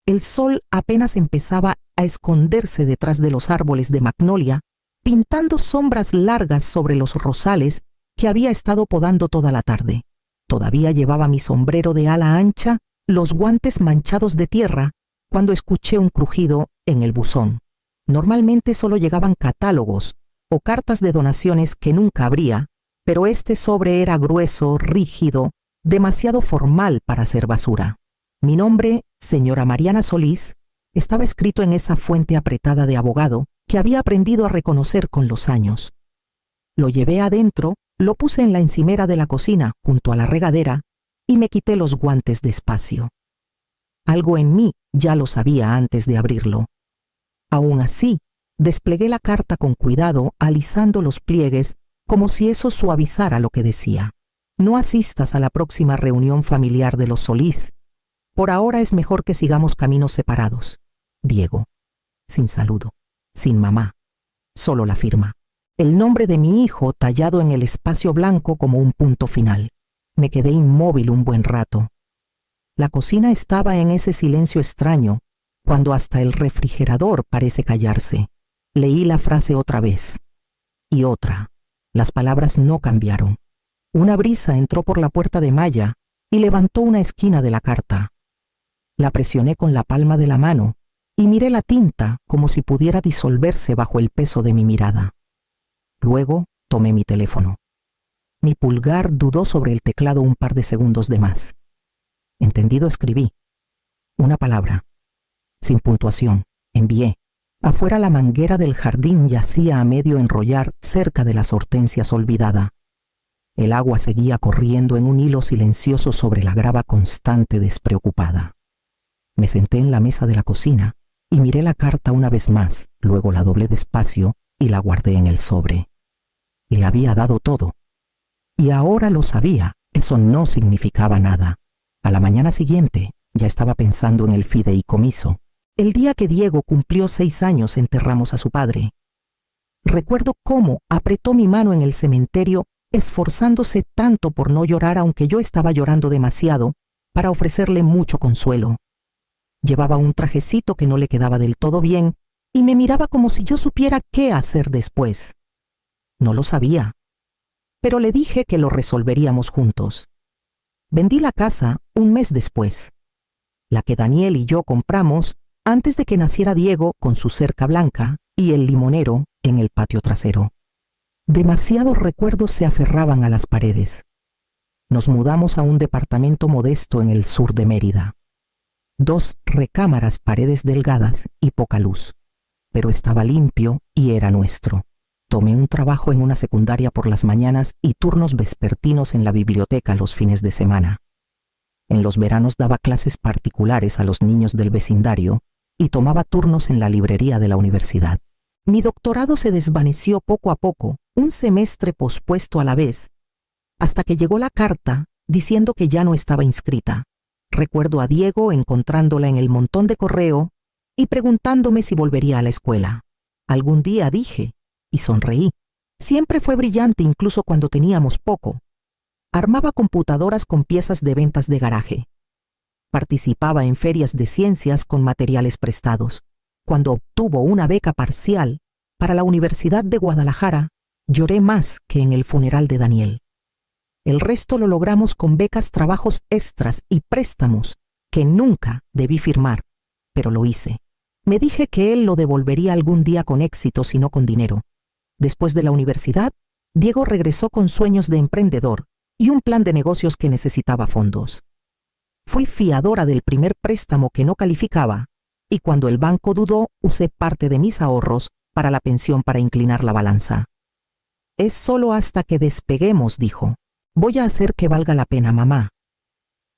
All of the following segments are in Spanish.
El sol apenas empezaba a esconderse detrás de los árboles de magnolia, pintando sombras largas sobre los rosales que había estado podando toda la tarde. Todavía llevaba mi sombrero de ala ancha, los guantes manchados de tierra, cuando escuché un crujido en el buzón. Normalmente solo llegaban catálogos o cartas de donaciones que nunca abría, pero este sobre era grueso, rígido, demasiado formal para ser basura. Mi nombre, señora Mariana Solís, estaba escrito en esa fuente apretada de abogado que había aprendido a reconocer con los años. Lo llevé adentro, lo puse en la encimera de la cocina, junto a la regadera, y me quité los guantes despacio. Algo en mí ya lo sabía antes de abrirlo. Aún así, desplegué la carta con cuidado, alisando los pliegues, como si eso suavizara lo que decía. No asistas a la próxima reunión familiar de los Solís. Por ahora es mejor que sigamos caminos separados. Diego. Sin saludo, sin mamá, solo la firma. El nombre de mi hijo tallado en el espacio blanco como un punto final. Me quedé inmóvil un buen rato. La cocina estaba en ese silencio extraño, cuando hasta el refrigerador parece callarse. Leí la frase otra vez. Y otra. Las palabras no cambiaron. Una brisa entró por la puerta de malla y levantó una esquina de la carta. La presioné con la palma de la mano y miré la tinta como si pudiera disolverse bajo el peso de mi mirada. Luego tomé mi teléfono. Mi pulgar dudó sobre el teclado un par de segundos de más. Entendido, escribí. Una palabra. Sin puntuación. Envié. Afuera la manguera del jardín yacía a medio enrollar cerca de las hortensias olvidada. El agua seguía corriendo en un hilo silencioso sobre la grava constante despreocupada. Me senté en la mesa de la cocina y miré la carta una vez más, luego la doblé despacio y la guardé en el sobre. Le había dado todo. Y ahora lo sabía, eso no significaba nada. A la mañana siguiente ya estaba pensando en el fideicomiso. El día que Diego cumplió 6 años enterramos a su padre. Recuerdo cómo apretó mi mano en el cementerio, esforzándose tanto por no llorar, aunque yo estaba llorando demasiado, para ofrecerle mucho consuelo. Llevaba un trajecito que no le quedaba del todo bien y me miraba como si yo supiera qué hacer después. No lo sabía, pero le dije que lo resolveríamos juntos. Vendí la casa un mes después, la que Daniel y yo compramos antes de que naciera Diego con su cerca blanca y el limonero en el patio trasero. Demasiados recuerdos se aferraban a las paredes. Nos mudamos a un departamento modesto en el sur de Mérida. 2 recámaras, paredes delgadas y poca luz, pero estaba limpio y era nuestro. Tomé un trabajo en una secundaria por las mañanas y turnos vespertinos en la biblioteca los fines de semana. En los veranos daba clases particulares a los niños del vecindario y tomaba turnos en la librería de la universidad. Mi doctorado se desvaneció poco a poco, un semestre pospuesto a la vez, hasta que llegó la carta diciendo que ya no estaba inscrita. Recuerdo a Diego encontrándola en el montón de correo y preguntándome si volvería a la escuela. Algún día, dije, y sonreí. Siempre fue brillante incluso cuando teníamos poco. Armaba computadoras con piezas de ventas de garaje. Participaba en ferias de ciencias con materiales prestados. Cuando obtuvo una beca parcial para la Universidad de Guadalajara, lloré más que en el funeral de Daniel. El resto lo logramos con becas, trabajos extras y préstamos que nunca debí firmar, pero lo hice. Me dije que él lo devolvería algún día con éxito, si no con dinero. Después de la universidad, Diego regresó con sueños de emprendedor y un plan de negocios que necesitaba fondos. Fui fiadora del primer préstamo que no calificaba, y cuando el banco dudó, usé parte de mis ahorros para la pensión para inclinar la balanza. Es solo hasta que despeguemos, dijo. Voy a hacer que valga la pena, mamá.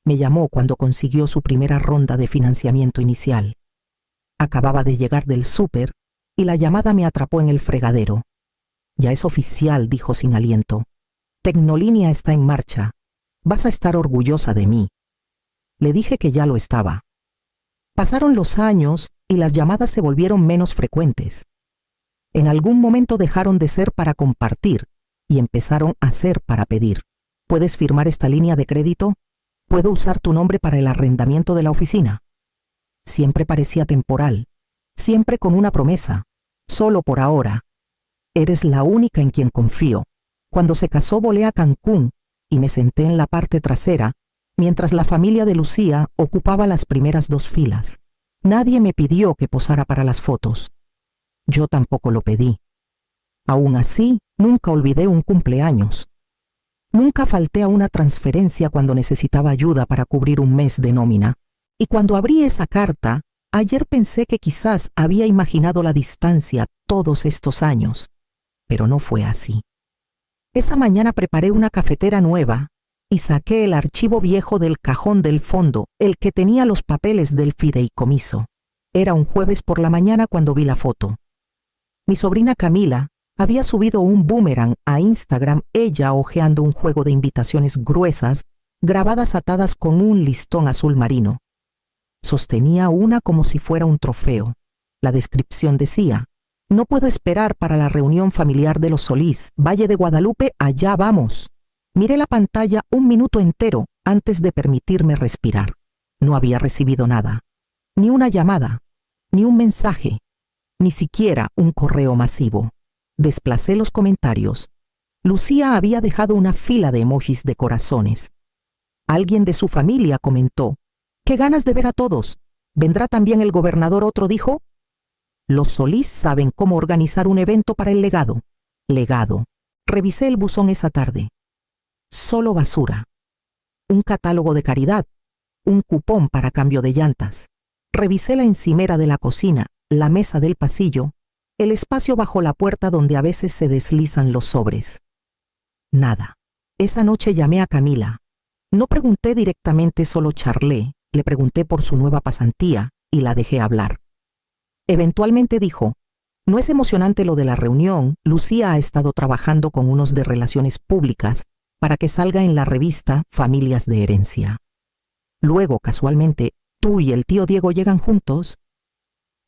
Me llamó cuando consiguió su primera ronda de financiamiento inicial. Acababa de llegar del súper y la llamada me atrapó en el fregadero. Ya es oficial, dijo sin aliento. Tecnolínea está en marcha. Vas a estar orgullosa de mí. Le dije que ya lo estaba. Pasaron los años y las llamadas se volvieron menos frecuentes. En algún momento dejaron de ser para compartir y empezaron a ser para pedir. ¿Puedes firmar esta línea de crédito? ¿Puedo usar tu nombre para el arrendamiento de la oficina? Siempre parecía temporal, siempre con una promesa, solo por ahora. Eres la única en quien confío. Cuando se casó volé a Cancún y me senté en la parte trasera, mientras la familia de Lucía ocupaba las primeras 2 filas. Nadie me pidió que posara para las fotos. Yo tampoco lo pedí. Aún así, nunca olvidé un cumpleaños. Nunca falté a una transferencia cuando necesitaba ayuda para cubrir un mes de nómina. Y cuando abrí esa carta, ayer pensé que quizás había imaginado la distancia todos estos años, pero no fue así. Esa mañana preparé una cafetera nueva y saqué el archivo viejo del cajón del fondo, el que tenía los papeles del fideicomiso. Era un jueves por la mañana cuando vi la foto. Mi sobrina Camila había subido un boomerang a Instagram, ella hojeando un juego de invitaciones gruesas, grabadas atadas con un listón azul marino. Sostenía una como si fuera un trofeo. La descripción decía: no puedo esperar para la reunión familiar de los Solís, Valle de Guadalupe, allá vamos. Miré la pantalla un minuto entero antes de permitirme respirar. No había recibido nada, ni una llamada, ni un mensaje, ni siquiera un correo masivo. Desplacé los comentarios. Lucía había dejado una fila de emojis de corazones. Alguien de su familia comentó: ¡qué ganas de ver a todos! ¿Vendrá también el gobernador? Otro dijo: los Solís saben cómo organizar un evento para el legado. Legado. Revisé el buzón esa tarde. Solo basura. Un catálogo de caridad. Un cupón para cambio de llantas. Revisé la encimera de la cocina, la mesa del pasillo, el espacio bajo la puerta donde a veces se deslizan los sobres. Nada. Esa noche llamé a Camila. No pregunté directamente, solo charlé. Le pregunté por su nueva pasantía y la dejé hablar. Eventualmente dijo: no es emocionante lo de la reunión. Lucía ha estado trabajando con unos de relaciones públicas para que salga en la revista Familias de Herencia. Luego, casualmente, tú y el tío Diego llegan juntos.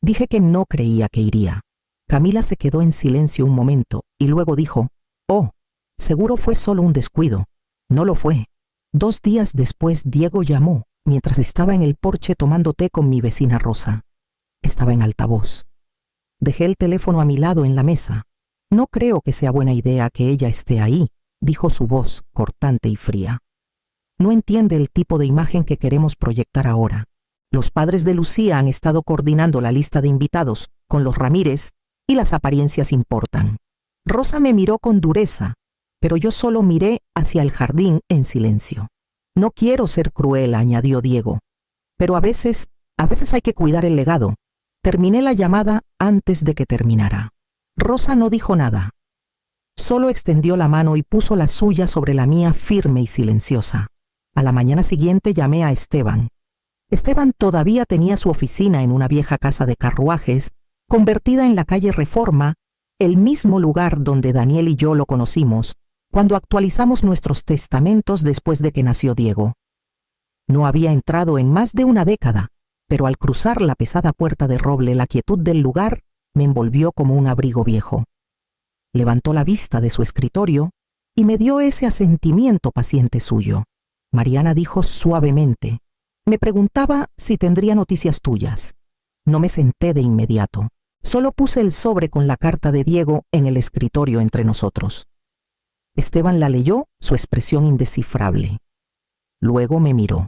Dije que no creía que iría. Camila se quedó en silencio un momento y luego dijo: oh, seguro fue solo un descuido. No lo fue. 2 días después Diego llamó mientras estaba en el porche tomando té con mi vecina Rosa. Estaba en altavoz. Dejé el teléfono a mi lado en la mesa. No creo que sea buena idea que ella esté ahí, dijo su voz cortante y fría. No entiende el tipo de imagen que queremos proyectar ahora. Los padres de Lucía han estado coordinando la lista de invitados con los Ramírez y las apariencias importan. Rosa me miró con dureza, pero yo solo miré hacia el jardín en silencio. No quiero ser cruel, añadió Diego, pero a veces hay que cuidar el legado. Terminé la llamada antes de que terminara. Rosa no dijo nada. Solo extendió la mano y puso la suya sobre la mía firme y silenciosa. A la mañana siguiente llamé a Esteban. Esteban todavía tenía su oficina en una vieja casa de carruajes, convertida en la calle Reforma, el mismo lugar donde Daniel y yo lo conocimos, cuando actualizamos nuestros testamentos después de que nació Diego. No había entrado en más de una década, pero al cruzar la pesada puerta de roble, la quietud del lugar me envolvió como un abrigo viejo. Levantó la vista de su escritorio y me dio ese asentimiento paciente suyo. Mariana dijo suavemente: me preguntaba si tendría noticias tuyas. No me senté de inmediato. Solo puse el sobre con la carta de Diego en el escritorio entre nosotros. Esteban la leyó, su expresión indescifrable. Luego me miró.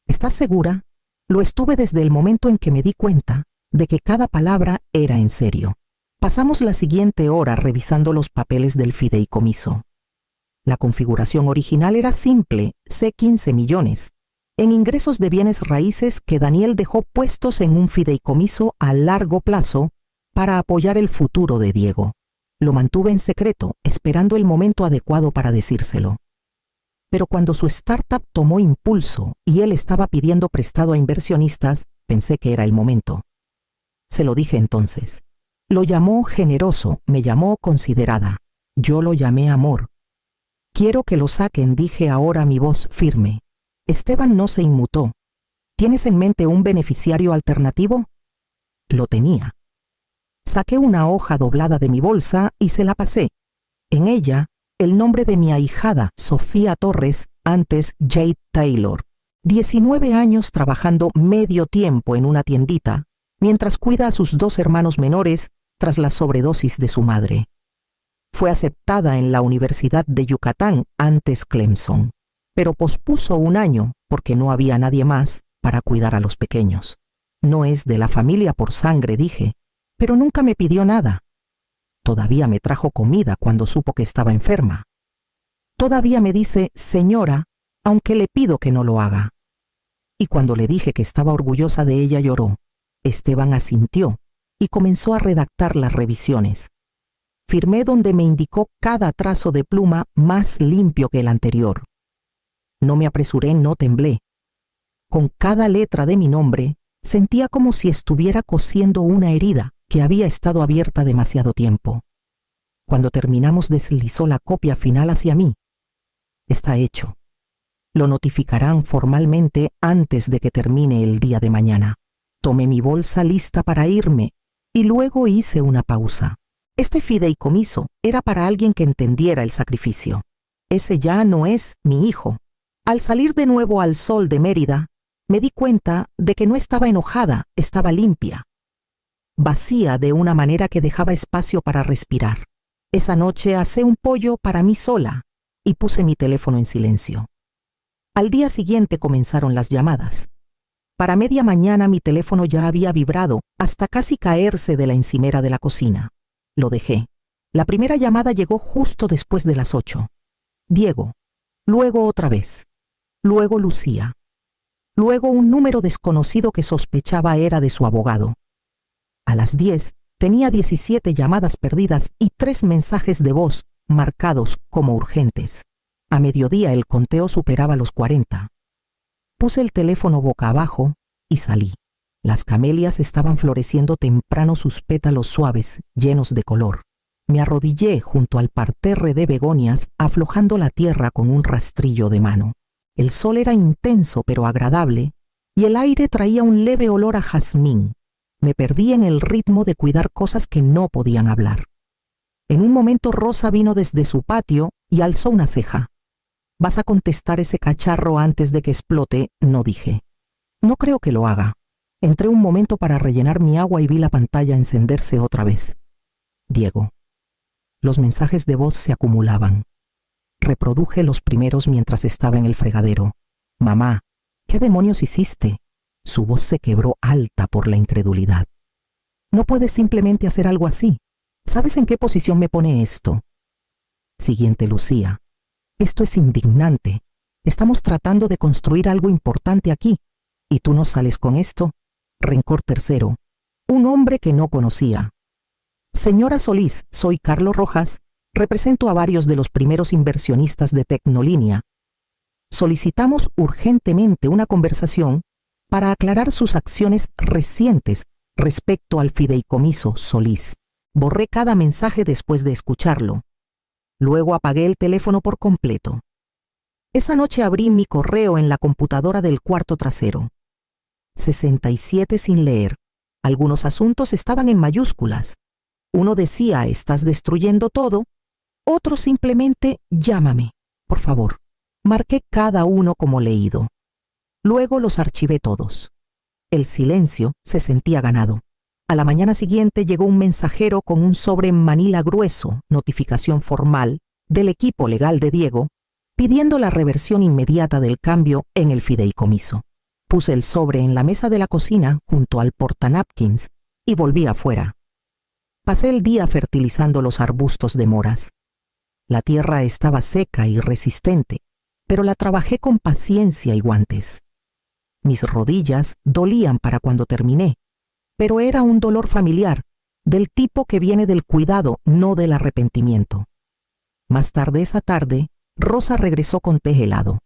¿Estás segura? Lo estuve desde el momento en que me di cuenta de que cada palabra era en serio. Pasamos la siguiente hora revisando los papeles del fideicomiso. La configuración original era simple, C15 millones, en ingresos de bienes raíces que Daniel dejó puestos en un fideicomiso a largo plazo para apoyar el futuro de Diego. Lo mantuve en secreto, esperando el momento adecuado para decírselo. Pero cuando su startup tomó impulso y él estaba pidiendo prestado a inversionistas, pensé que era el momento. Se lo dije entonces. Lo llamó generoso, me llamó considerada. Yo lo llamé amor. Quiero que lo saquen, dije ahora mi voz firme. Esteban no se inmutó. ¿Tienes en mente un beneficiario alternativo? Lo tenía. Saqué una hoja doblada de mi bolsa y se la pasé. En ella, el nombre de mi ahijada, Sofía Torres, antes Jade Taylor. 19 años trabajando medio tiempo en una tiendita, mientras cuida a sus 2 hermanos menores tras la sobredosis de su madre. Fue aceptada en la Universidad de Yucatán, antes Clemson, pero pospuso un año porque no había nadie más para cuidar a los pequeños. No es de la familia por sangre, dije, pero nunca me pidió nada. Todavía me trajo comida cuando supo que estaba enferma. Todavía me dice señora, aunque le pido que no lo haga. Y cuando le dije que estaba orgullosa de ella, lloró. Esteban asintió y comenzó a redactar las revisiones. Firmé donde me indicó cada trazo de pluma más limpio que el anterior. No me apresuré, no temblé. Con cada letra de mi nombre, sentía como si estuviera cosiendo una herida que había estado abierta demasiado tiempo. Cuando terminamos, deslizó la copia final hacia mí. Está hecho. Lo notificarán formalmente antes de que termine el día de mañana. Tomé mi bolsa lista para irme y luego hice una pausa. Este fideicomiso era para alguien que entendiera el sacrificio. Ese ya no es mi hijo. Al salir de nuevo al sol de Mérida, me di cuenta de que no estaba enojada, estaba limpia. Vacía de una manera que dejaba espacio para respirar. Esa noche asé un pollo para mí sola y puse mi teléfono en silencio. Al día siguiente comenzaron las llamadas. Para media mañana mi teléfono ya había vibrado hasta casi caerse de la encimera de la cocina. Lo dejé. La primera llamada llegó justo después de las 8. Diego. Luego otra vez. Luego Lucía. Luego un número desconocido que sospechaba era de su abogado. A las 10 tenía 17 llamadas perdidas y 3 mensajes de voz marcados como urgentes. A mediodía el conteo superaba los 40. Puse el teléfono boca abajo y salí. Las camelias estaban floreciendo temprano sus pétalos suaves, llenos de color. Me arrodillé junto al parterre de begonias, aflojando la tierra con un rastrillo de mano. El sol era intenso pero agradable, y el aire traía un leve olor a jazmín. Me perdí en el ritmo de cuidar cosas que no podían hablar. En un momento Rosa vino desde su patio y alzó una ceja. «¿Vas a contestar ese cacharro antes de que explote?», no dije. «No creo que lo haga». Entré un momento para rellenar mi agua y vi la pantalla encenderse otra vez. Diego. Los mensajes de voz se acumulaban. Reproduje los primeros mientras estaba en el fregadero. «Mamá, ¿qué demonios hiciste?». Su voz se quebró alta por la incredulidad. «No puedes simplemente hacer algo así. ¿Sabes en qué posición me pone esto?». Siguiente, Lucía. «Esto es indignante. Estamos tratando de construir algo importante aquí. ¿Y tú no sales con esto?». Rencor tercero. Un hombre que no conocía. «Señora Solís, soy Carlos Rojas. Represento a varios de los primeros inversionistas de Tecnolínea. Solicitamos urgentemente una conversación para aclarar sus acciones recientes respecto al fideicomiso Solís». Borré cada mensaje después de escucharlo. Luego apagué el teléfono por completo. Esa noche abrí mi correo en la computadora del cuarto trasero. 67 sin leer. Algunos asuntos estaban en mayúsculas. Uno decía, «Estás destruyendo todo». Otro simplemente, «Llámame, por favor». Marqué cada uno como leído. Luego los archivé todos. El silencio se sentía ganado. A la mañana siguiente llegó un mensajero con un sobre en manila grueso, notificación formal, del equipo legal de Diego, pidiendo la reversión inmediata del cambio en el fideicomiso. Puse el sobre en la mesa de la cocina junto al portanapkins y volví afuera. Pasé el día fertilizando los arbustos de moras. La tierra estaba seca y resistente, pero la trabajé con paciencia y guantes. Mis rodillas dolían para cuando terminé, pero era un dolor familiar, del tipo que viene del cuidado, no del arrepentimiento. Más tarde esa tarde, Rosa regresó con té helado.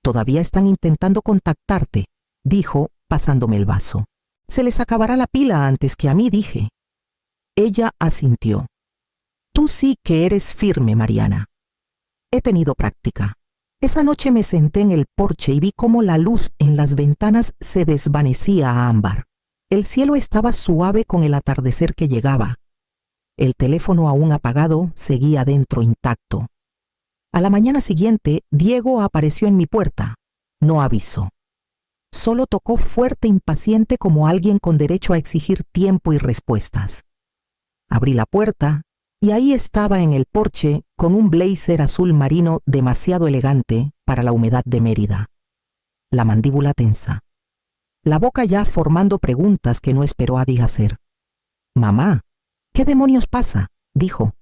«Todavía están intentando contactarte», dijo, pasándome el vaso. «Se les acabará la pila antes que a mí», dije. Ella asintió. «Tú sí que eres firme, Mariana». He tenido práctica. Esa noche me senté en el porche y vi cómo la luz en las ventanas se desvanecía a ámbar. El cielo estaba suave con el atardecer que llegaba. El teléfono aún apagado seguía dentro intacto. A la mañana siguiente, Diego apareció en mi puerta. No avisó. solo tocó fuerte, impaciente, como alguien con derecho a exigir tiempo y respuestas. Abrí la puerta y ahí estaba en el porche con un blazer azul marino demasiado elegante para la humedad de Mérida. La mandíbula tensa. La boca ya formando preguntas que no esperó Adi hacer. «Mamá, ¿qué demonios pasa?», dijo.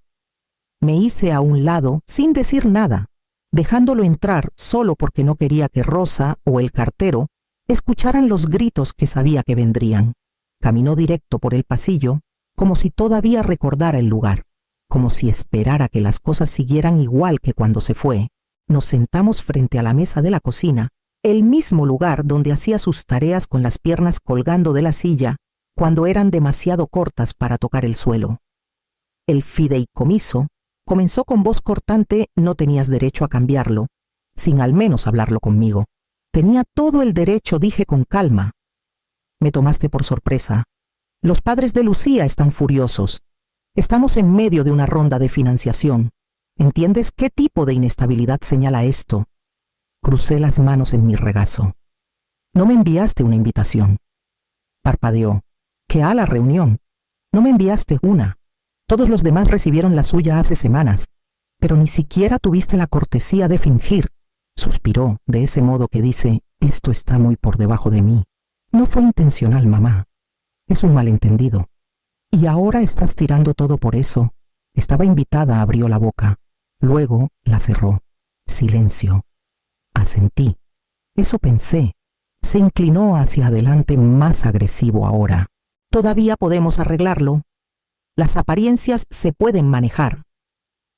Me hice a un lado sin decir nada, dejándolo entrar solo porque no quería que Rosa o el cartero escucharan los gritos que sabía que vendrían. Caminó directo por el pasillo, como si todavía recordara el lugar, como si esperara que las cosas siguieran igual que cuando se fue. Nos sentamos frente a la mesa de la cocina, el mismo lugar donde hacía sus tareas con las piernas colgando de la silla cuando eran demasiado cortas para tocar el suelo. El fideicomiso comenzó con voz cortante. No tenías derecho a cambiarlo, sin al menos hablarlo conmigo. Tenía todo el derecho, dije con calma. Me tomaste por sorpresa. Los padres de Lucía están furiosos. Estamos en medio de una ronda de financiación. ¿Entiendes qué tipo de inestabilidad señala esto? Crucé las manos en mi regazo. No me enviaste una invitación. Parpadeó. ¿Qué a la reunión? No me enviaste una. Todos los demás recibieron la suya hace semanas, pero ni siquiera tuviste la cortesía de fingir. Suspiró de ese modo que dice, esto está muy por debajo de mí. No fue intencional, mamá. Es un malentendido. Y ahora estás tirando todo por eso. Estaba invitada, abrió la boca. Luego la cerró. Silencio. Asentí. Eso pensé. Se inclinó hacia adelante, más agresivo ahora. Todavía podemos arreglarlo. Las apariencias se pueden manejar.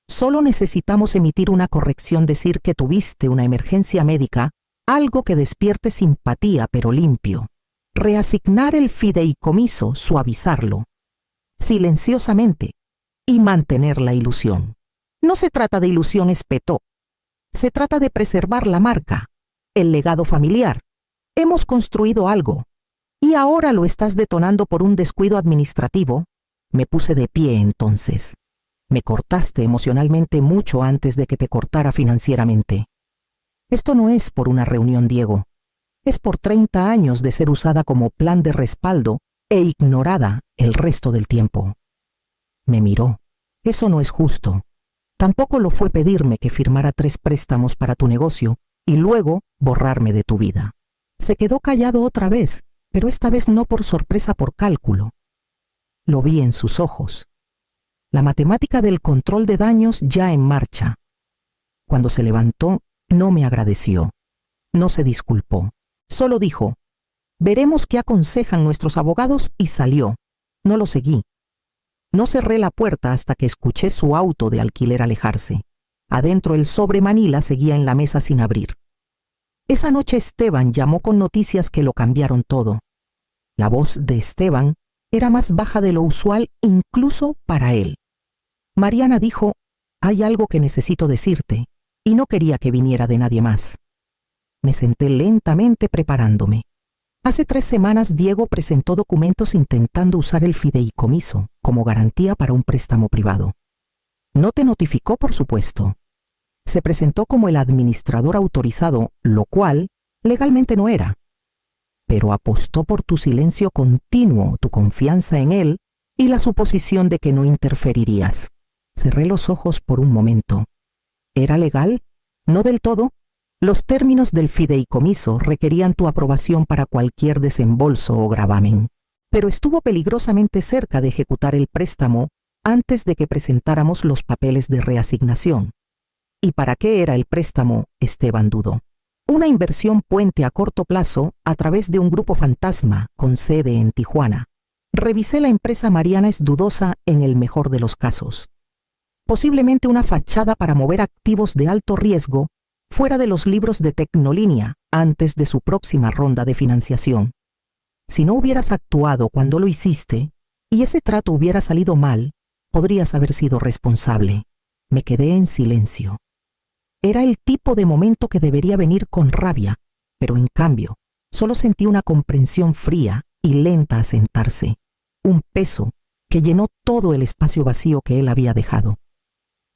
Solo necesitamos emitir una corrección, decir que tuviste una emergencia médica, algo que despierte simpatía pero limpio. Reasignar el fideicomiso, suavizarlo, silenciosamente, y mantener la ilusión. No se trata de ilusión, espetó. Se trata de preservar la marca, el legado familiar. Hemos construido algo, y ahora lo estás detonando por un descuido administrativo. Me puse de pie entonces. Me cortaste emocionalmente mucho antes de que te cortara financieramente. Esto no es por una reunión, Diego. Es por 30 años de ser usada como plan de respaldo e ignorada el resto del tiempo. Me miró. Eso no es justo. Tampoco lo fue pedirme que firmara 3 préstamos para tu negocio y luego borrarme de tu vida. Se quedó callado otra vez, pero esta vez no por sorpresa, por cálculo. Lo vi en sus ojos. La matemática del control de daños ya en marcha. Cuando se levantó, no me agradeció. No se disculpó. Solo dijo, veremos qué aconsejan nuestros abogados, y salió. No lo seguí. No cerré la puerta hasta que escuché su auto de alquiler alejarse. Adentro el sobre Manila seguía en la mesa sin abrir. Esa noche Esteban llamó con noticias que lo cambiaron todo. La voz de Esteban era más baja de lo usual incluso para él. Mariana dijo, hay algo que necesito decirte, y no quería que viniera de nadie más. Me senté lentamente preparándome. Hace 3 semanas Diego presentó documentos intentando usar el fideicomiso como garantía para un préstamo privado. No te notificó, por supuesto. Se presentó como el administrador autorizado, lo cual legalmente no era. Pero apostó por tu silencio continuo, tu confianza en él y la suposición de que no interferirías. Cerré los ojos por un momento. ¿Era legal? No del todo. Los términos del fideicomiso requerían tu aprobación para cualquier desembolso o gravamen, pero estuvo peligrosamente cerca de ejecutar el préstamo antes de que presentáramos los papeles de reasignación. ¿Y para qué era el préstamo? Esteban dudó. Una inversión puente a corto plazo a través de un grupo fantasma con sede en Tijuana. Revisé la empresa. Mariana es dudosa en el mejor de los casos. Posiblemente una fachada para mover activos de alto riesgo fuera de los libros de Tecnolínea antes de su próxima ronda de financiación. Si no hubieras actuado cuando lo hiciste y ese trato hubiera salido mal, podrías haber sido responsable. Me quedé en silencio. Era el tipo de momento que debería venir con rabia, pero en cambio, solo sentí una comprensión fría y lenta asentarse, un peso que llenó todo el espacio vacío que él había dejado.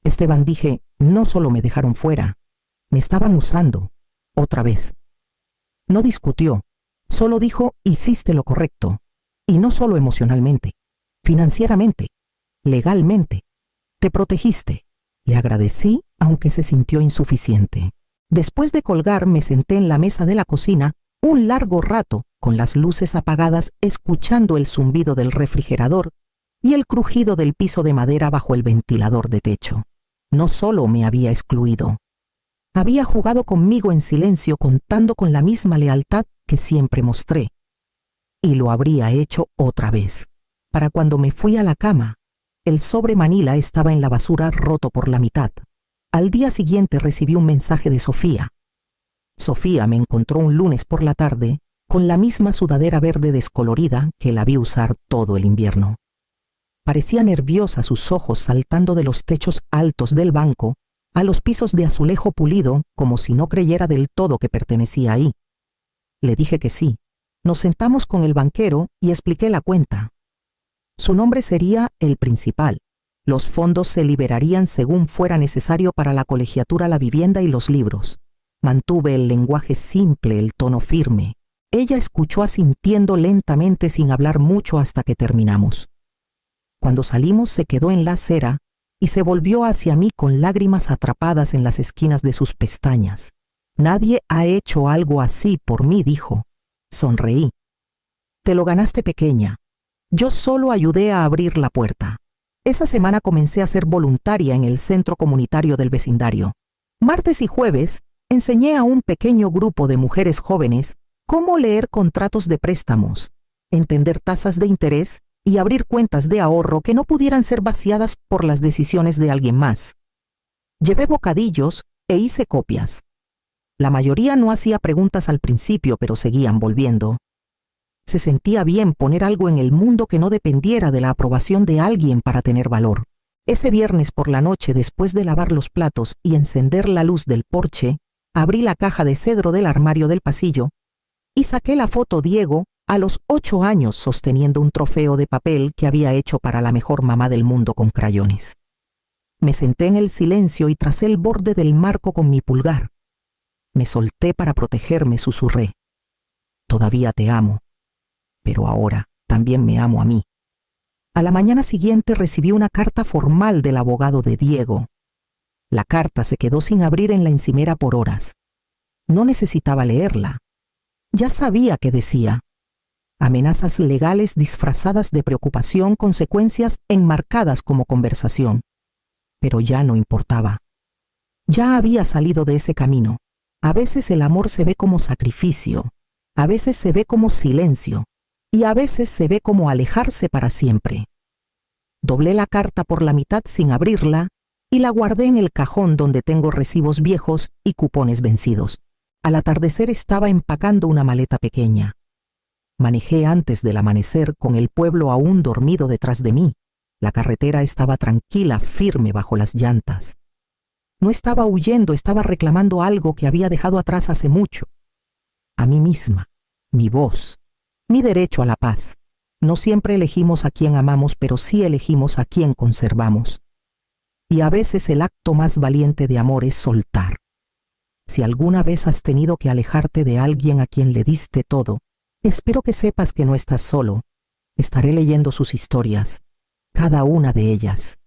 Esteban, dije, no solo me dejaron fuera, me estaban usando, otra vez. No discutió, Solo dijo: hiciste lo correcto. Y no solo emocionalmente, financieramente, legalmente. Te protegiste. Le agradecí, aunque se sintió insuficiente. Después de colgar, me senté en la mesa de la cocina un largo rato, con las luces apagadas, escuchando el zumbido del refrigerador y el crujido del piso de madera bajo el ventilador de techo. No solo me había excluido, había jugado conmigo en silencio, contando con la misma lealtad que siempre mostré. Y lo habría hecho otra vez. Para cuando me fui a la cama, el sobre Manila estaba en la basura, roto por la mitad. Al día siguiente recibí un mensaje de Sofía. Sofía me encontró un lunes por la tarde con la misma sudadera verde descolorida que la vi usar todo el invierno. Parecía nerviosa, sus ojos saltando de los techos altos del banco a los pisos de azulejo pulido, como si no creyera del todo que pertenecía ahí. Le dije que sí. Nos sentamos con el banquero y expliqué la cuenta. Su nombre sería el principal. Los fondos se liberarían según fuera necesario para la colegiatura, la vivienda y los libros. Mantuve el lenguaje simple, el tono firme. Ella escuchó asintiendo lentamente sin hablar mucho hasta que terminamos. Cuando salimos se quedó en la acera y se volvió hacia mí con lágrimas atrapadas en las esquinas de sus pestañas. Nadie ha hecho algo así por mí, dijo. Sonreí. Te lo ganaste, pequeña. Yo solo ayudé a abrir la puerta. Esa semana comencé a ser voluntaria en el centro comunitario del vecindario. Martes y jueves enseñé a un pequeño grupo de mujeres jóvenes cómo leer contratos de préstamos, entender tasas de interés y abrir cuentas de ahorro que no pudieran ser vaciadas por las decisiones de alguien más. Llevé bocadillos e hice copias. La mayoría no hacía preguntas al principio, pero seguían volviendo. Se sentía bien poner algo en el mundo que no dependiera de la aprobación de alguien para tener valor. Ese viernes por la noche, después de lavar los platos y encender la luz del porche, abrí la caja de cedro del armario del pasillo y saqué la foto Diego a los 8 años sosteniendo un trofeo de papel que había hecho para la mejor mamá del mundo con crayones. Me senté en el silencio y tracé el borde del marco con mi pulgar. Me solté para protegerme, susurré. Todavía te amo, pero ahora también me amo a mí. A la mañana siguiente recibí una carta formal del abogado de Diego. La carta se quedó sin abrir en la encimera por horas. No necesitaba leerla. Ya sabía qué decía. Amenazas legales disfrazadas de preocupación, consecuencias enmarcadas como conversación. Pero ya no importaba. Ya había salido de ese camino. A veces el amor se ve como sacrificio, a veces se ve como silencio, y a veces se ve como alejarse para siempre. Doblé la carta por la mitad sin abrirla y la guardé en el cajón donde tengo recibos viejos y cupones vencidos. Al atardecer estaba empacando una maleta pequeña. Manejé antes del amanecer con el pueblo aún dormido detrás de mí. La carretera estaba tranquila, firme bajo las llantas. No estaba huyendo, estaba reclamando algo que había dejado atrás hace mucho. A mí misma, mi voz, mi derecho a la paz. No siempre elegimos a quien amamos, pero sí elegimos a quien conservamos. Y a veces el acto más valiente de amor es soltar. Si alguna vez has tenido que alejarte de alguien a quien le diste todo, espero que sepas que no estás solo. Estaré leyendo sus historias, cada una de ellas.